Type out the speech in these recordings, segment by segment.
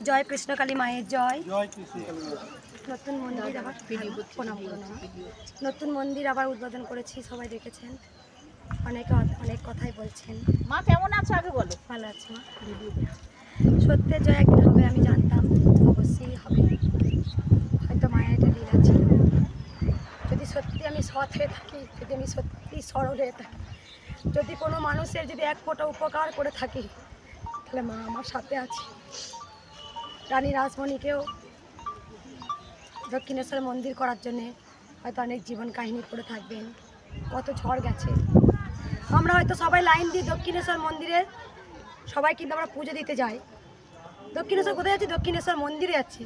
জয় কৃষ্ণকালী মায়ের জয়। নতুন মন্দির আবার নতুন মন্দির আবার উদ্বোধন করেছি, সবাই দেখেছেন, অনেকে অনেক কথাই বলছেন। মা কেমন আছো আগে বলো। ভালো আছে মা। সত্যের জয় একদিন হবে আমি জানতাম, অবশ্যই হবে। হয়তো মায়ের একটা লীলা ছিল। যদি সত্যি আমি সৎ হয়ে থাকি, যদি আমি সত্যি সরল হয়ে থাকি, যদি কোনো মানুষের যদি এক ফোঁটা উপকার করে থাকি, তাহলে মা আমার সাথে আছে। রানী রাসমণিকেও দক্ষিণেশ্বর মন্দির করার জন্যে হয়তো অনেক জীবন কাহিনী পড়ে থাকবেন, কত ঝড় গেছে। আমরা হয়তো সবাই লাইন দিই দক্ষিণেশ্বর মন্দিরে, সবাই কিন্তু আমরা পুজো দিতে যাই। দক্ষিণেশ্বর কোথায় যাচ্ছি? দক্ষিণেশ্বর মন্দিরে যাচ্ছি,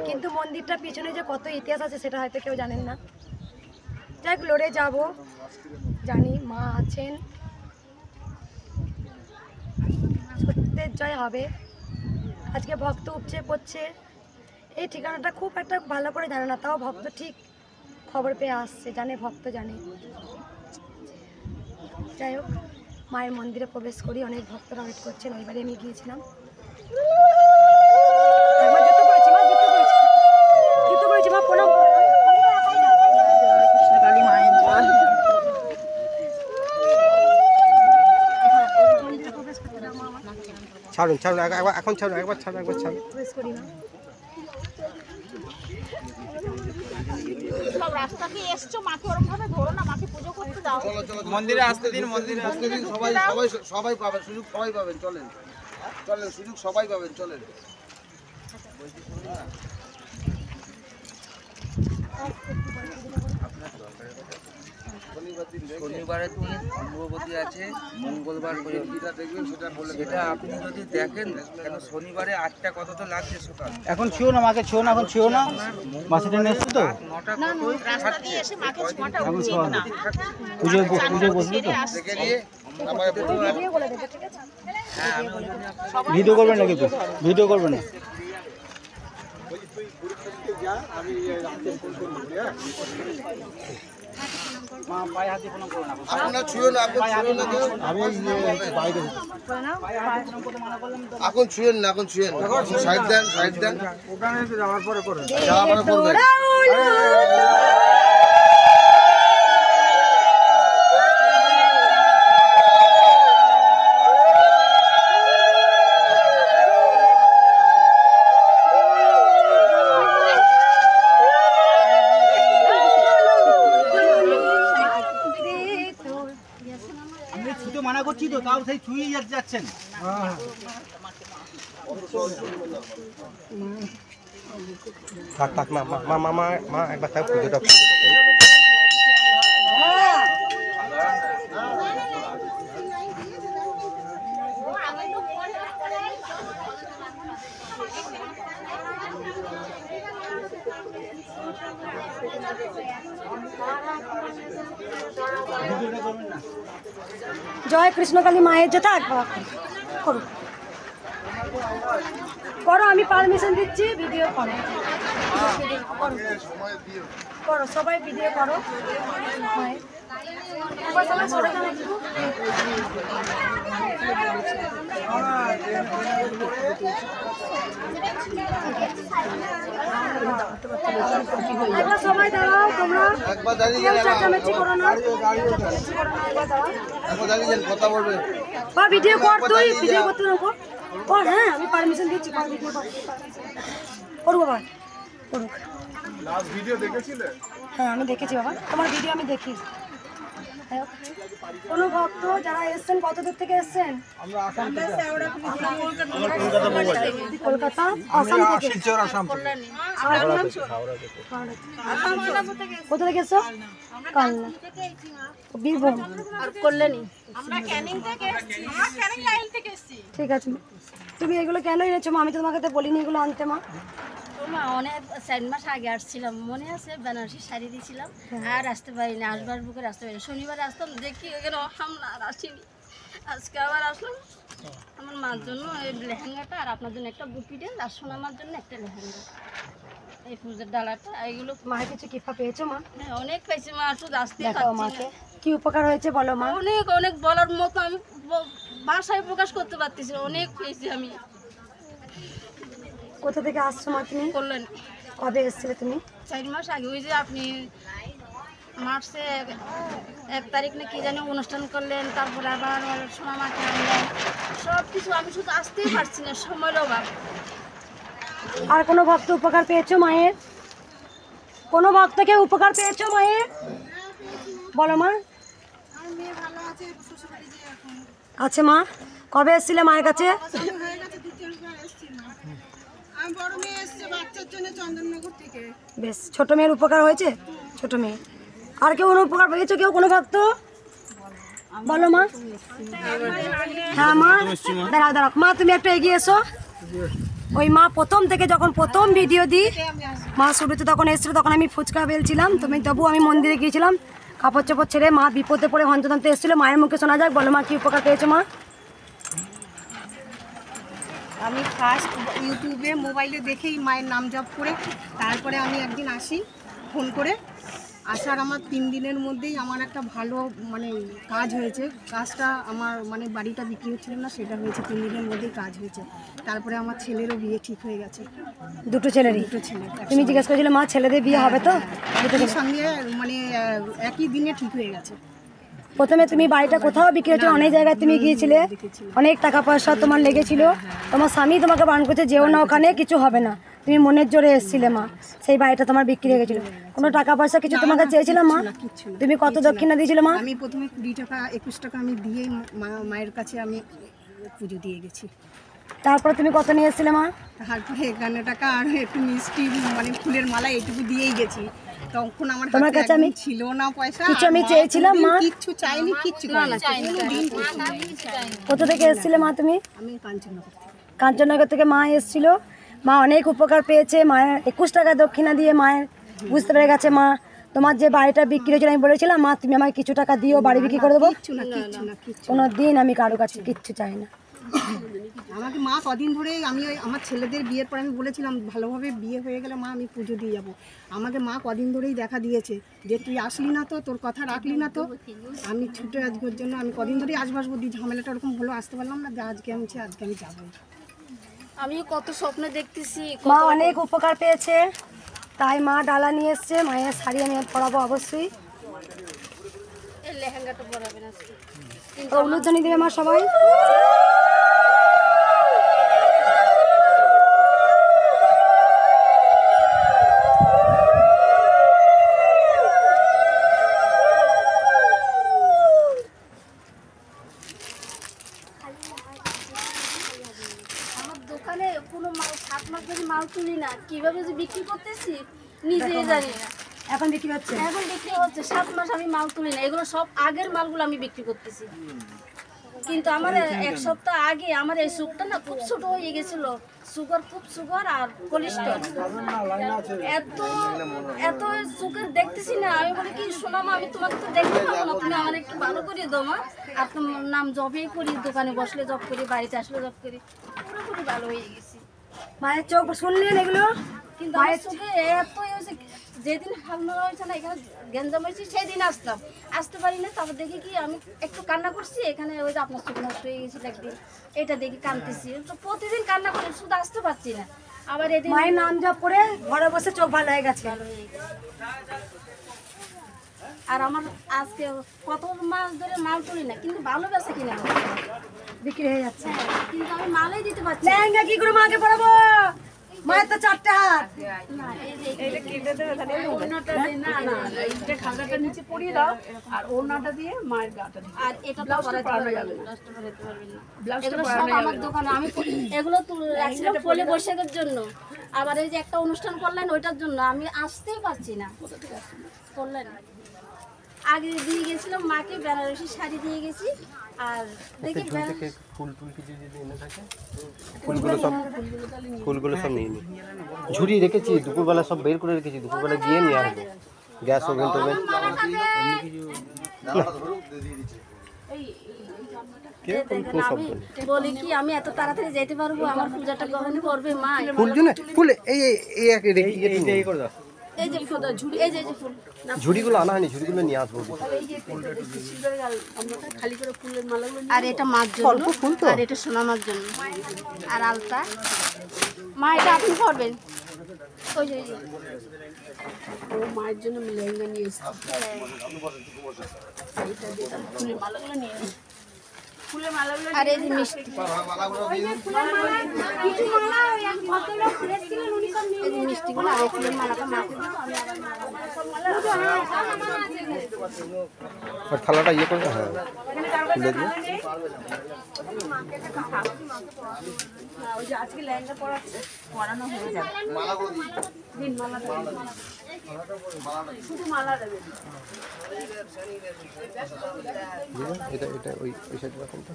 কিন্তু মন্দিরটার পিছনে যে কত ইতিহাস আছে সেটা হয়তো কেউ জানেন না। যাই হোক, লড়ে যাব, জানি মা আছেন, সত্যের জয় হবে। আজকে ভক্ত উপচে পড়ছে, এই ঠিকানাটা খুব একটা ভালো করে জানে না, তাও ভক্ত ঠিক খবর পেয়ে আসছে, জানে, ভক্ত জানে। যাই হোক, মায়ের মন্দিরে প্রবেশ করি, অনেক ভক্তরা ওয়েট করছেন। ওইবারে আমি গিয়েছিলাম, জুতো করেছি মা, প্রণাম। কৃষ্ণকালী মায়ের জয়। ছাড়ুন ছাড়ুন, এখন ছাড়ুন, একবার ছাড়ুন, একবার ছাড়ুন। প্রবেশ করি না। সব রাস্তাতে এসছো, মাকে ওরকম ভাবে ধরো না, মাকে পুজো করতে দাও। মন্দিরে আসতে দিন, মন্দিরে আসতে দিন। সবাই সবাই সবাই পাবেন সুযোগ, সবাই পাবেন। চলেন চলেন, সুযোগ সবাই পাবেন, চলেন। শনিবারে তুমি অম্বুবতী আছে, মঙ্গলবার করে যেটা দেখবেন সেটা বলে সেটা আপনি যদি দেখেন, কেন শনিবারে 8টা কত তো লাগছে সকাল, এখন ছুঁয়ো না মাকে, ছুঁয়ো না, এখন ছুঁয়ো না, মাসিটা নিয়ে এসছো তো, 9টা না কতই রাস্তা দিয়ে এসে মাকে ছোঁয়াটা উচিত না। পুজো বসবে তো। দেখে নিয়ে আমাকে ভিডিও বলে দেবে, ঠিক আছে? ভিডিও করবেন না কিন্তু, ভিডিও করবেন না। আপনারা ছুঁয়ে না, এখন ছুঁয়ে না কেউ। এখন ছুঁয়েন না, এখন ছুঁয়েন না। সাইড দেন, সাইড দেন। যাওয়ার পরে করবেন। ছুঁতে মানা করছি তো, তাও সেই ছুঁয়ে যাচ্ছেন। থাক থাক, মা মা মা মা মা একবার তাও পুজোটা জয় কৃষ্ণকালী মায়ের যেটা একবার করো করো, আমি পারমিশন দিচ্ছি, ভিডিও করো, করো সবাই ভিডিও করো। সবাই সরে যান একটু। একবার সবাই দাঁড়াও, তোমরা একবার দাঁড়িয়ে কেউ যান, চেঁচামেচি করো না, চেঁচামেচি করো না, একবার দাঁড়াও। একবার দাঁড়িয়ে যান, কথা বলবেন। বা ভিডিও কর, তুই ভিডিও করতে নেবো কর। হ্যাঁ, আমি পারমিশন দিচ্ছি, কর ভিডিও কর, করবো বাবা, করুক। লাস্ট ভিডিও দেখেছিলে? হ্যাঁ, আমি দেখেছি বাবা, তোমার ভিডিও আমি দেখি। কোনো ভক্ত যারা এসছেন, কত দূর থেকে এসছেন? কলকাতা, আসাম থেকে। কোথা থেকে এসছো? কালনা, বীরভূম, কল্যাণী। ঠিক আছে, তুমি এগুলো কেন এনেছো মা? আমি তো তোমাকে তো বলিনি এগুলো আনতে মা। মা অনেক 4 মাস আগে আসছিলাম, মনে আছে, বেনারসি শাড়ি দিয়েছিলাম, আর আসতে পারিনি, আসবার বুকে আসতে পারিনি। শনিবারে আসতাম, দেখি এখানে আমরা আর আসিনি, আজকে আবার আসলাম আমার মার জন্য এই লেহেঙ্গাটা, আর আপনার জন্য একটা বুটি ড্রেস, আর সোনামার জন্য একটা লেহেঙ্গা, এই পুজোর ডালাটা। এইগুলো মায়ের কিছু কৃপা পেয়েছো মা? হ্যাঁ, অনেক পেয়েছি মা, শুধু আসতে দেখাও মাকে কি উপকার হয়েছে বলো মা। অনেক অনেক বলার মতো আমি ভাষায় প্রকাশ করতে পারতেছি, অনেক পেয়েছি আমি। কোথা থেকে আসছো মা তুমি? করলেন কবে এসেছিলে তুমি? 4 মাস আগে। ওই যে আপনি মার্চে 1 তারিখ না কি জানি অনুষ্ঠান করলেন, তারপরে আবার সময় মাকে আনলেন, সব কিছু আমি শুধু আসতেই পারছি না, সময়ের অভাব। আর কোনো ভক্ত উপকার পেয়েছো মায়ের? কোনো ভক্তকে উপকার পেয়েছো মায়ের? বলো মা। আচ্ছা মা, কবে এসেছিলে মায়ের কাছে? বেশ, ছোট মেয়ের উপকার হয়েছে? ছোট মেয়ে। আর কেউ কোনো উপকার পেয়েছো? কেউ কোনো ভক্ত? বলো মা। হ্যাঁ মা, দাঁড়াও দাঁড়াও মা, তুমি একটু এগিয়ে এসো। ওই মা প্রথম থেকে যখন প্রথম ভিডিও দিই, মা শুরুতে তখন এসেছিলো, তখন আমি ফুচকা বেলছিলাম, তবু আমি মন্দিরে গিয়েছিলাম কাপড় চোপড় ছেড়ে। মা বিপদে পড়ে হন্তদন্তে এসেছিলো, মায়ের মুখে শোনা যাক। বলো মা, কি উপকার পেয়েছো মা? আমি ফার্স্ট ইউটিউবে মোবাইলে দেখেই মায়ের নাম জপ করে তারপরে আমি একদিন আসি ফোন করে। আসার আমার 3 দিনের মধ্যেই আমার একটা ভালো মানে কাজ হয়েছে। কাজটা আমার মানে বাড়িটা বিক্রি হচ্ছিল না, সেটা হয়েছে 3 দিনের মধ্যেই কাজ হয়েছে। তারপরে আমার ছেলেরও বিয়ে ঠিক হয়ে গেছে। দুটো ছেলেরই? দুটো ছেলে। তুমি জিজ্ঞেস করেছিলে মা ছেলেদের বিয়ে হবে তো? দুটোর সঙ্গে মানে একই দিনে ঠিক হয়ে গেছে। প্রথমে তুমি বাড়িটা কোথাও বিক্রি হচ্ছে, অনেক জায়গায় তুমি গিয়েছিলে, অনেক টাকা পয়সা তোমার লেগেছিল, তোমার স্বামী তোমাকে বারণ করছে যেও না ওখানে, কিছু হবে না, তুমি মনের জোরে এসেছিলে মা, সেই বাড়িটা তোমার বিক্রি হয়ে গেছিল। কোনো টাকা পয়সা কিছু তোমাকে চেয়েছিলাম মা? তুমি কত দক্ষিণা দিয়েছিলে মা? আমি প্রথমে 20 টাকা 21 টাকা আমি দিয়েই মায়ের কাছে আমি পুজো দিয়ে গেছি। তারপরে তুমি কত নিয়ে এসেছিলে মা? তারপরে 51 টাকা আর একটু মিষ্টি মানে ফুলের মালা এইটুকু দিয়েই গেছি। তখন আমার তোমার কাছে আমি ছিল না পয়সা, কিছু আমি চেয়েছিলাম মা? কিচ্ছু চাইনি, কিচ্ছু কোথা থেকে এসেছিলে মা তুমি? আমি কাঞ্চননগর। কাঞ্চননগর থেকে মা এসেছিল। মা অনেক উপকার পেয়েছে, মায়ের 21 টাকা দক্ষিণা দিয়ে মায়ের বুঝতে পেরে গেছে মা তোমার যে বাড়িটা বিক্রি হয়েছিল, আমি বলেছিলাম মা তুমি আমাকে কিছু টাকা দিও, বাড়ি বিক্রি করে দেবো। কিচ্ছু না, কিচ্ছু না, কিচ্ছু। কোনো দিন আমি কারো কাছে কিচ্ছু চাই না। আমাকে মা কদিন ধরে আমি আমার ছেলেদের বিয়ের পর আমি বলেছিলাম ভালোভাবে বিয়ে হয়ে গেলে মা আমি পুজো দিয়ে যাবো। আমাকে মা কদিন ধরেই দেখা দিয়েছে যে তুই আসলি না তো, তোর কথা রাখলি না তো। আমি ছুটে আজকের জন্য আমি কদিন ধরেই আসবো দিয়ে ঝামেলাটা ওরকম হলো, আসতে পারলাম না, আজকে আমি যাবো। আমি কত স্বপ্ন দেখতেছি। মা অনেক উপকার পেয়েছে, তাই মা ডালা নিয়ে এসছে। মায়ের শাড়ি আমি পরাবো অবশ্যই। এই লেহেঙ্গাটা পরাবেন আজকে। উলুধ্বনি দেবে মা সবাই। আমার দোকানে কোনো মাল 7 মাস ধরে মাল তুলি না, কিভাবে যে বিক্রি করতেছি নিজেই জানি না। এখন বিক্রি হচ্ছে? এখন বিক্রি হচ্ছে, 7 মাস আমি মাল তুলি না, এগুলো সব আগের মালগুলো আমি বিক্রি করতেছি। কিন্তু আমার 1 সপ্তাহ আগে আমার এই সুগারটা না খুব ছোট হয়ে গেছিল, খুব সুগার আর কোলেস্ট্রল, এত সুগার দেখতেছি না। আমি বলি কি শোনা মা, আমি তোমাকে তো দেখতে পাবো না, তুমি আমার একটু ভালো করে দাও মা। আর তোমার নাম জবেই করি, দোকানে বসলে জব করি, বাড়িতে আসলে জব করি, পুরোপুরি ভালো হয়ে গেছি। মায়ের চোখ শুনলেন এগুলো? কিন্তু আমার চোখে এত হয়েছে, যেদিন হামলা হয়েছে না এখানে গেঞ্জাম হয়েছে সেই দিন আসতে পারি না। তারপর দেখি কি আমি একটু কান্না করছি, এখানে ওই যে আপনার চোখ নষ্ট হয়ে গেছিল একদিন, এটা দেখি কাঁদতেছি, প্রতিদিন কান্না করি, শুধু আসতে পারছি না। আবার এদিন মায়ের নাম জপ করে ঘরে বসে চোখ ভালো হয়ে গেছে। আর আমার আজকে কত মাস ধরে মাল তুলি না, কিন্তু ভালো বেচা কিনা বিক্রি হয়ে যাচ্ছে, কিন্তু আমি মালই দিতে পারছি না। লেহেঙ্গা কি করে মাকে পরাবো? মায়ের তো 4টে হাত। আর এটা তো পরাতে পারবেন না। এগুলো সব আমার দোকানে আমি এগুলো রাখছিলাম পয়লা বৈশাখের জন্য, আবার এই যে একটা অনুষ্ঠান করলেন ওইটার জন্য আমি আসতেই পারছি না। করলেন আগে দিয়ে গেছিলাম মাকে বেনারসি শাড়ি দিয়ে গেছি, আর দেখি ফুলগুলো সব নিয়ে নি, ঝুড়ি রেখেছি, দুপুরবেলা সব বের করে রেখেছি, দুপুরবেলা গিয়ে নিয়ে আসবো। গ্যাস ওভেন টোভেন আমি বলি কি আমি এত তাড়াতাড়ি যেতে পারবো, আমার পূজাটা কখন করবে মা? ফুল জন্য ফুল এই করে দাও। এই যে ফুল ঝুড়ি, এই যে ফুল ঝুড়িগুলো আনা হয়নি, ঝুড়িগুলো নিয়ে আসবো। আর এটা মার জন্য, আর এটা সোনা মার জন্য, আর আলতা মা এটা আপনি করবেন ওই যে ও মায়ের জন্য লেহেঙ্গা নিয়ে এসেছি। আর এই যে মিষ্টি মালাগুলো দিয়ে দিন। এই যে মিষ্টিগুলো আর এই ফুলের মালাটা মাকে দেবো আমি আর থালাটা ইয়ে করে হ্যাঁ খুলে দিয়ে ওই যে আজকে লেহেঙ্গা পরাচ্ছে, পরানো হয়ে যাবে। মালাগুলো দিন। দিন মালাটা শুধু মালা দেবেন। এটা এটা ওই ওই সাইড রাখুন তো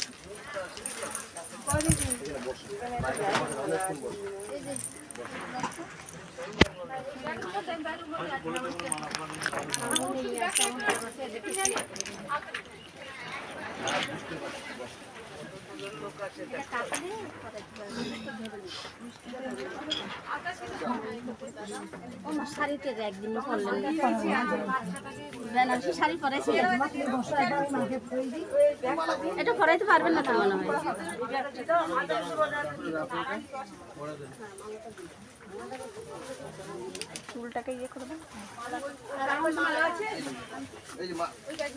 ও মা শাড়িতে একদিনও পরলেন বেনারসি শাড়ি পরাইছিলেন এটা পরাইতে পারবেন না তো মনে হয় চুলটাকে ইয়ে করে দেন। এই যে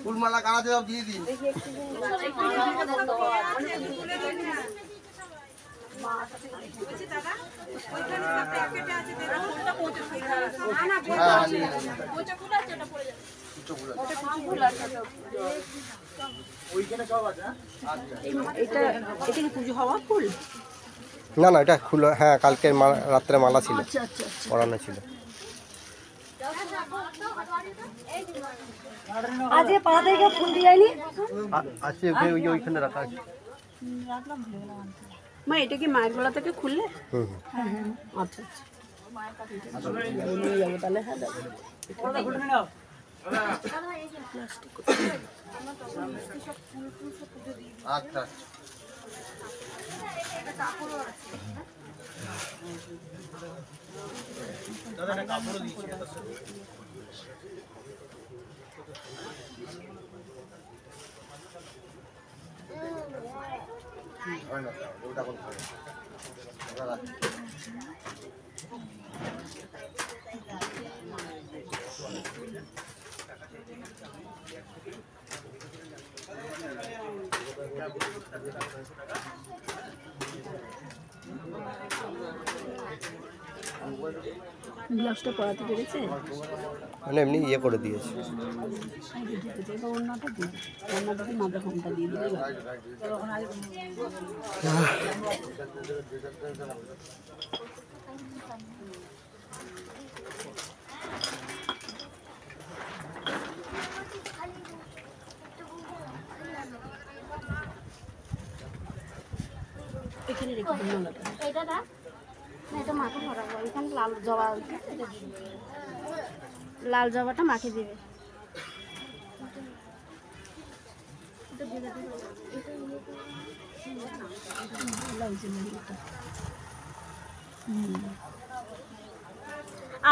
ফুলমালা কানাতে সব দিয়ে দিন। হ্যাঁ, নিয়ে নিন। এটা এটা কি পুজো হওয়া ফুল? না না এটা খুলে হ্যাঁ কালকে রাত্রে মালা ছিল আচ্ছা আচ্ছা আচ্ছা। পরানো ছিল আজকে পাড়া থেকে কেউ ফুল দিয়ে যায়নি? আছে ওই ওইখানে রাখা আছে মা এটা কি মায়ের গলা থেকে খুললে? হুম আচ্ছা আচ্ছা নিয়ে যাবো তাহলে। হ্যাঁ আচ্ছা। হয় না, ওটা করতে হবে। ওটা রাখি। ব্লাউজটা পরাতে পেরেছে? মানে এমনি ইয়ে করে দিয়েছি অন্যটা দিই, অন্যটাকে মাথা ফোনটা দিয়ে দিলে এখানে রেখে দিন মালাটা। এটা না এটা মাকে পরাবো এখানে লাল জবা লাল জবাটা মাকে দেবে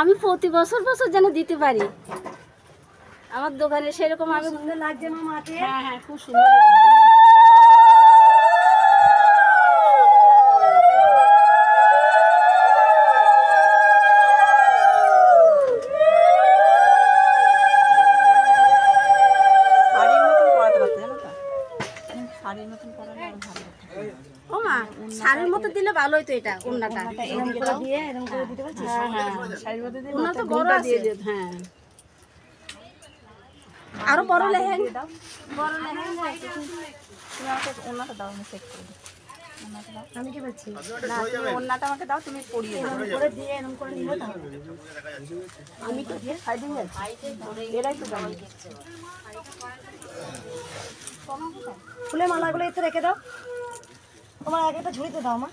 আমি প্রতি বছর বছর যেন দিতে পারি আমার দোকানে সেরকম আমি সুন্দর লাগছে মা মাকে। হ্যাঁ হ্যাঁ খুব সুন্দর লাগছে ও মা শাড়ির মতো দিলে ভালো হইতো এটা ওন্নাটা এরকম করে দিয়ে এরকম করে দিতে পারছিস? হ্যাঁ হ্যাঁ শাড়ির মধ্যে দিয়ে ওন্না তো বড় ঘুমটা আছে দিয়ে দিন। হ্যাঁ আরো বড় লেহেঙ্গা বড় লেহেঙ্গা আছে তুমি আমাকে ওন্নাটা দাও, আমি সেট করে দিই। ওন্নাটা দাও। আমি কি বলছি? না তুমি ওন্নাটা আমাকে দাও, তুমি পরিয়ে দাও। এরকম করে দিয়ে এরকম করে দিলে তো হবে। আমি তো সাইডিং আছি, এরাই তো জানি। ফুলের মালাগুলো এতে রেখে দাও। তোমার আগে একটা ঝুড়িতে দাও মা।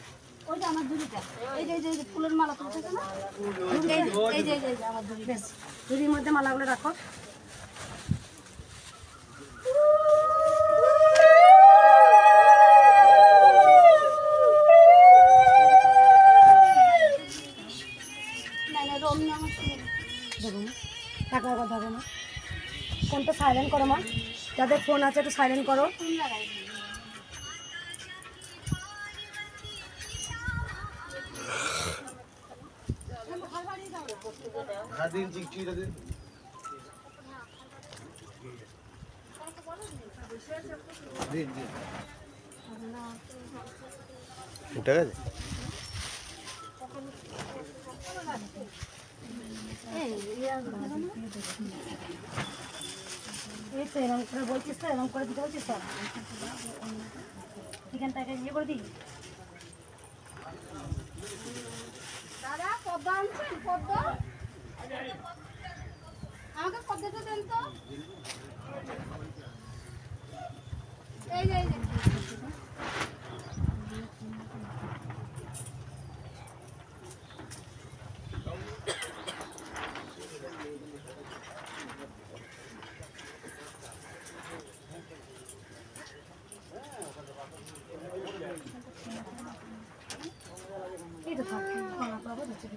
ওই যে আমার ঝুড়িটা এই যে এই যে ফুলের মালা তুলতেছে না এই যে আমার ঝুড়ি বেশ ঝুড়ির মধ্যে মালাগুলো রাখো। না রোম না আমার দেখো মা টাকা কথা হবে না। ফোনটা সাইলেন্ট করো মা, যাদের ফোন আছে একটু সাইলেন্ট করো। লাগাই দিন চিকচিটা দিন। দিন দিন। উঠে গেছে? এই তো এরকম করে বলছিস তো, এরকম করে দিতে বলছিস তো, চিকেনটাকে ইয়ে করে দিই। দাদা পদ্মা আনছেন? পদ্মা আমাকে পদ্মাটা দেন তো। এই যে এই তো থাক, মালা পাবো হচ্ছে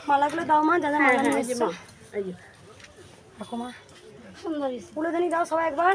মালাগুলো দাও মা, যা যা মালা নিয়ে এসছো। রাখো মা, সুন্দর ফুলদানি দাও সবাই একবার।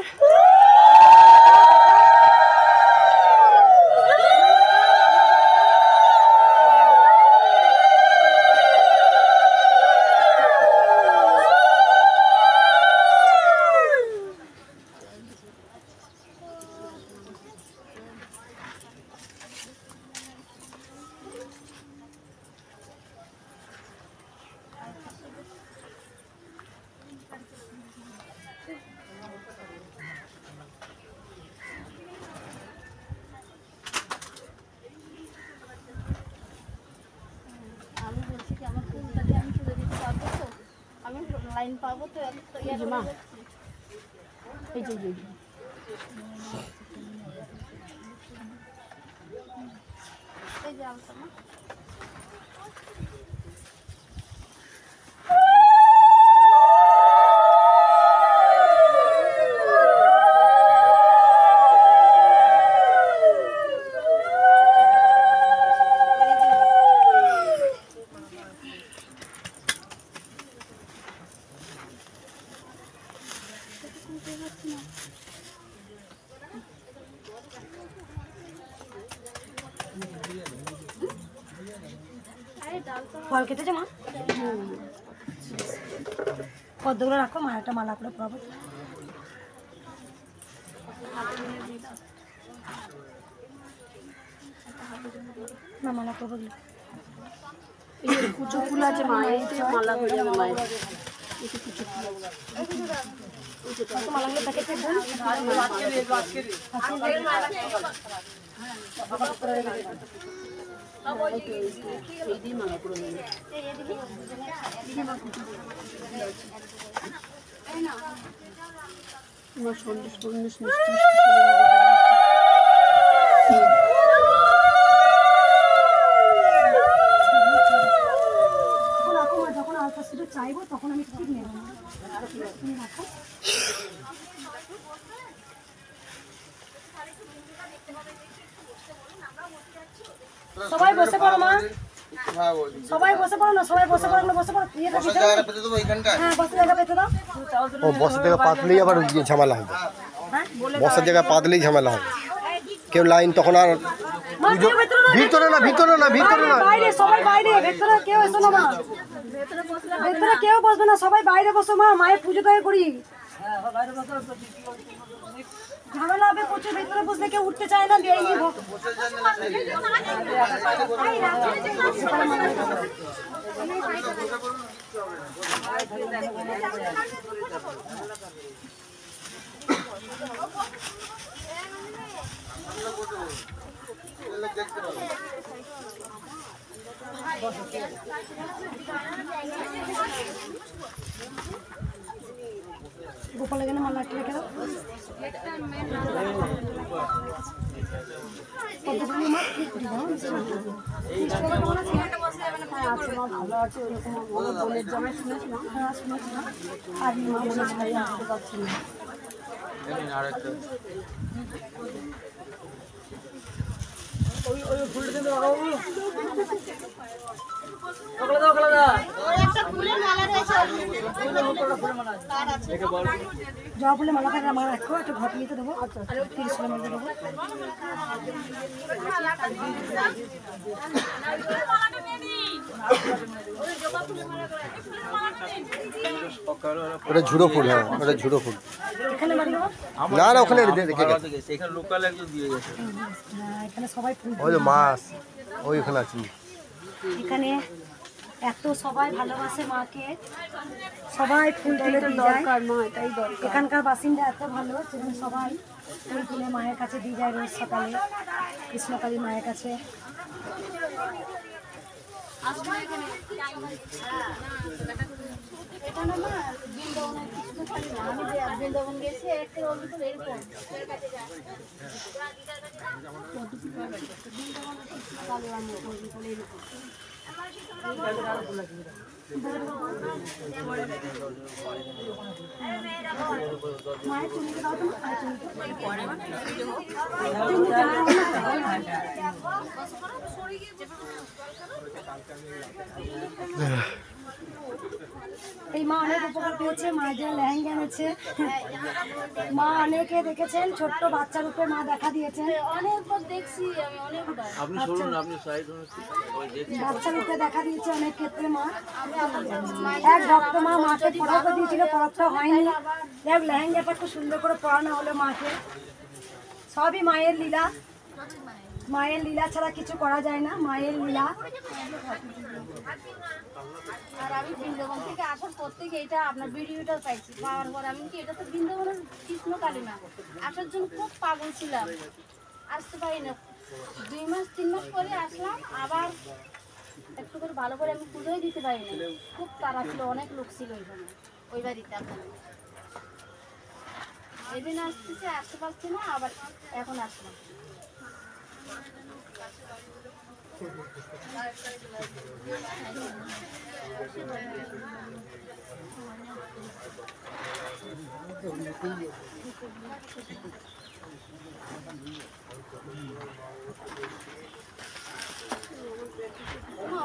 আমি বলছি কি আমার ফুলটাকে আমি তুলে দিতে পারবো তো? আমি লাইন পাবো তো? এই যে মা, এই যে এই যে আলতা মা। ফল কেটেছে মা, পদ্মগুলো রাখো, মা একটা মালা করে পরাবো। না মালা করবো, কুচো ফুল আছে মা, এই মালা হয়ে যাবে মায়ের। মালাগুলো প্যাকেট যখন আলতা শুধু চাইবো তখন আমি ঠিক নেব। তুমি রাখো। সবাই বসে পড়ো মা, সবাই বসে পড়ো না, সবাই বসে পড়ো না, বসে পড়ো। বসার জায়গাটা পেতে দেবো এইখানটায়। হ্যাঁ বসে জায়গা পেতে দাও। ও বসার জায়গা পাতলেই আবার ঝামেলা হবে, বসার জায়গা পাতলেই ঝামেলা হবে। কেউ লাইন তখন আর ভিতরে না, ভিতরে না, ভিতরে না, বাইরে সবাই বাইরে, ভেতরে কেউ এসো না মা, ভেতরে কেউ বসবে না, সবাই বাইরে বসো মা, মায়ের পুজো তো করি। ঝামেলা হবে প্রচুর, ভেতরে বসলে কেউ উঠতে চায় না, দিয়ে নিয়ে গোপালের জন্য মালা রেখে দাও। ভালো আছে, আর মা বলে আসতে পারছি না। একটা ফুলের মালা রয়েছে। জবা ফুলের মালা থাকে আমার রাখো, একটা ঘট নিতে দেবো, আর 30 ফুলের মালা দেবো। ওটা ঝুড়ো ফুল, হ্যাঁ ওটা ঝুড়ো ফুল। এখানে বাড়ি দেবো? না না ওখানে রেখে গেছে। এখানে লোকাল একজন দিয়ে গেছে। হ্যাঁ, এখানে সবাই ফুল ওই যে মাছ ওই ওখানে আছে। এখানে এত সবাই ভালোবাসে মাকে, সবাই ফুল তুলে দরকার মা, এটাই দরকার। এখানকার বাসিন্দা এত ভালো, সেখানে সবাই ফুল তুলে মায়ের কাছে দিয়ে যায় রোজ সকালে, কৃষ্ণকালী মায়ের কাছে। বৃন্দাবন গেছি একটা এরকম এই মা অনেক উপকার পেয়েছে, মা যে লেহেঙ্গা এনেছে, মা অনেকে দেখেছেন ছোট্ট বাচ্চা রূপে মা দেখা দিয়েছেন, অনেকবার দেখছি আমি, অনেকবার আপনি শুনুন, আপনি সাইড হন, বাচ্চা রূপে দেখা দিয়েছে অনেক ক্ষেত্রে মা। এক ভক্ত মা মাকে পরাতে দিয়েছিল, পরাতে হয়নি, এক লেহেঙ্গাটা খুব সুন্দর করে পরানো হলো মাকে। সবই মায়ের লীলা, মায়ের লীলা ছাড়া কিছু করা যায় না, মায়ের লীলা। আর আমি বৃন্দাবন থেকে আসার পর থেকে এটা আপনার ভিডিওটা পাইছি, পাওয়ার পর আমি কি এটা তো বৃন্দাবনের কৃষ্ণকালী মা, আসার জন্য খুব পাগল ছিলাম, আসতে পারি না। 2 মাস 3 মাস পরে আসলাম, আবার একটু করে ভালো করে আমি পুজোই দিতে পারি না, খুব তাড়া ছিল, অনেক লোক ছিল ওইখানে, ওই বাড়িতে আপনার। এদিন আসতেছে, আসতে পারছি না, আবার এখন আসলাম।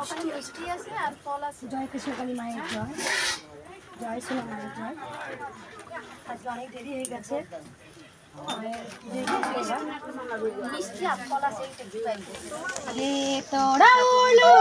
ওখানে মিষ্টি আছে আর ফল আছে। জয় কৃষ্ণকালী মায়ের জয়, জয় সোনা মায়ের জয়। আজকে অনেক দেরি হয়ে গেছে, মিষ্টি আর ফল আছে, তোরা হলো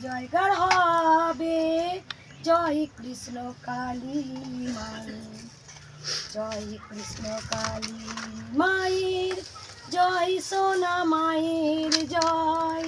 জয়কার হবে, জয় কৃষ্ণ কালী মায়ের, জয় কৃষ্ণ কালী মায়ের জয়, সোনা মায়ের জয়।